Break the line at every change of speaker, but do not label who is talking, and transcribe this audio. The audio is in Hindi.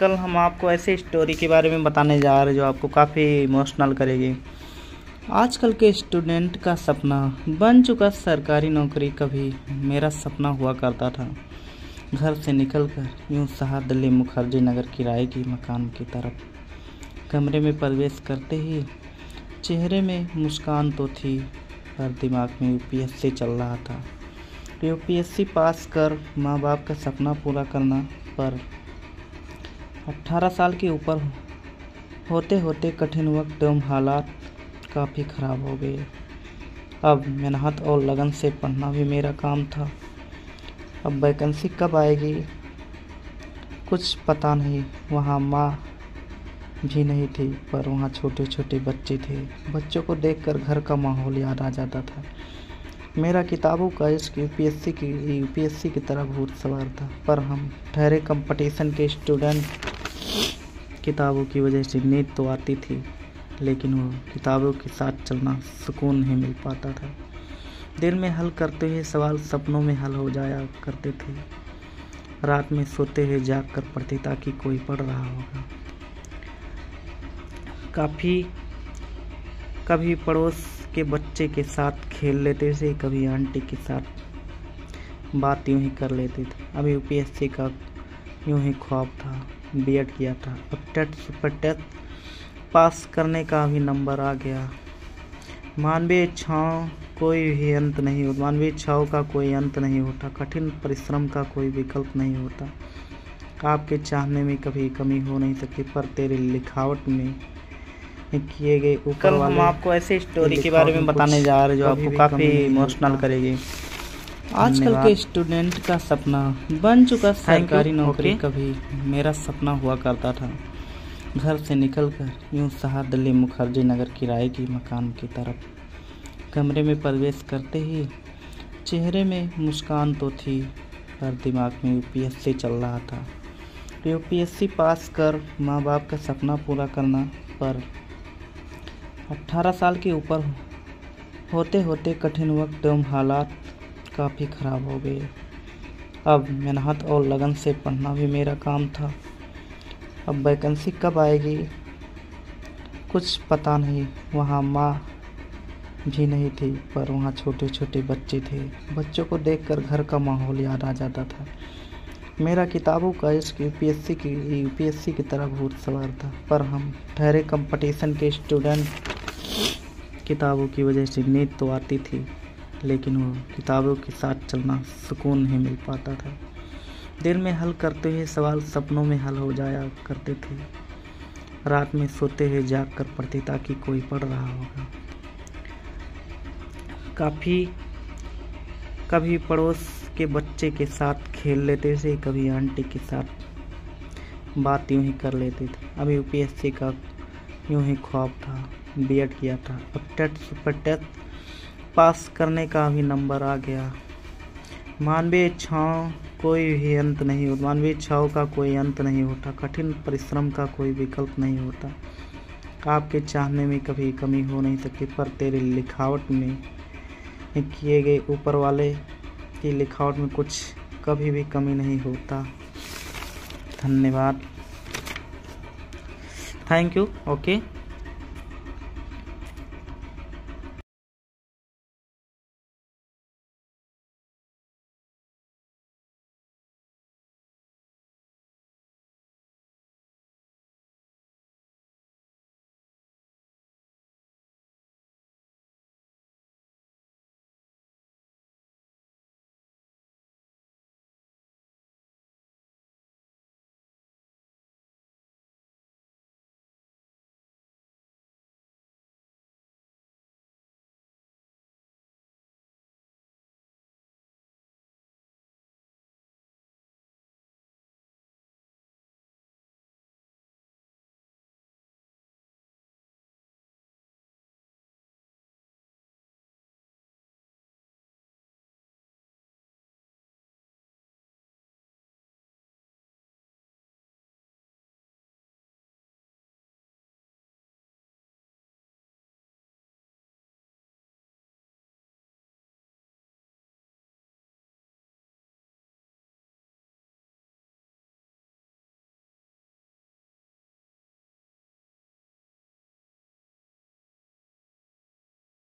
कल हम आपको ऐसे स्टोरी के बारे में बताने जा रहे हैं जो आपको काफ़ी इमोशनल करेगी। आजकल के स्टूडेंट का सपना बन चुका सरकारी नौकरी। कभी मेरा सपना हुआ करता था घर से निकलकर यूं शहर दिल्ली मुखर्जी नगर किराए की मकान की तरफ। कमरे में प्रवेश करते ही चेहरे में मुस्कान तो थी, पर दिमाग में यूपीएससी चल रहा था। यूपीएससी पास कर माँ बाप का सपना पूरा करना, पर 18 साल के ऊपर होते होते कठिन वक्त एवं हालात काफ़ी ख़राब हो गए। अब मेहनत और लगन से पढ़ना भी मेरा काम था। अब वैकेंसी कब आएगी कुछ पता नहीं। वहाँ माँ भी नहीं थी, पर वहाँ छोटे छोटे बच्चे थे। बच्चों को देखकर घर का माहौल याद आ जाता था। मेरा किताबों का इश्क यूपीएससी की तरह भूत सवार था, पर हम ठहरे कंपटीशन के स्टूडेंट। किताबों की वजह से नींद तो आती थी, लेकिन वो किताबों के साथ चलना सुकून नहीं मिल पाता था। दिल में हल करते हुए सवाल सपनों में हल हो जाया करते थे। रात में सोते हुए जाग कर पढ़ते ताकि कोई पढ़ रहा होगा। कभी पड़ोस के बच्चे के साथ खेल लेते थे, कभी आंटी के साथ बात यूं ही कर लेते थे। अब यूपीएससी का यूं ही ख्वाब था। बीएड किया था, अब टेट सुपर टेट पास करने का भी नंबर आ गया। मानवीय इच्छाओं का कोई अंत नहीं होता। कठिन परिश्रम का कोई विकल्प नहीं होता। आपके चाहने में कभी कमी हो नहीं सकती, पर तेरी लिखावट में किए गए ऊपर वाले। हम आपको ऐसे स्टोरी के बारे में बताने जा रहे हैं जो आपको काफ़ी इमोशनल करेगी। आजकल के स्टूडेंट का सपना बन चुका सरकारी नौकरी। कभी मेरा सपना हुआ करता था घर से निकलकर यूं शहर दिल्ली मुखर्जी नगर किराए की मकान की तरफ। कमरे में प्रवेश करते ही चेहरे में मुस्कान तो थी, पर दिमाग में यूपीएससी चल रहा था। यूपीएससी पास कर माँ बाप का सपना पूरा करना, पर 18 साल के ऊपर होते होते कठिन वक्त एवं हालात काफ़ी ख़राब हो गए। अब मेहनत और लगन से पढ़ना भी मेरा काम था। अब वैकेंसी कब आएगी कुछ पता नहीं। वहाँ माँ भी नहीं थी, पर वहाँ छोटे छोटे बच्चे थे। बच्चों को देखकर घर का माहौल याद आ जाता था। मेरा किताबों का इश्क यूपीएससी की तरह भूत सवार था, पर हम ठहरे कंपटीशन के स्टूडेंट। किताबों की वजह से नींद तो आती थी, लेकिन वो किताबों के साथ चलना सुकून नहीं मिल पाता था। दिल में हल करते हुए सवाल सपनों में हल हो जाया करते थे। रात में सोते हुए जाग कर पढ़ते ताकि कोई पढ़ रहा होगा। कभी पड़ोस के बच्चे के साथ खेल लेते थे, कभी आंटी के साथ बात यूं ही कर लेते थे। अब यूपीएससी का यूं ही ख्वाब था। बीएड किया था, अब टेट सुपर टेट पास करने का भी नंबर आ गया। मानवीय इच्छाओं का कोई अंत नहीं होता। कठिन परिश्रम का कोई विकल्प नहीं होता। आपके चाहने में कभी कमी हो नहीं सकती, पर तेरी लिखावट में किए गए ऊपर वाले की लिखावट में कुछ कभी भी कमी नहीं होता। धन्यवाद। Thank you. ओके।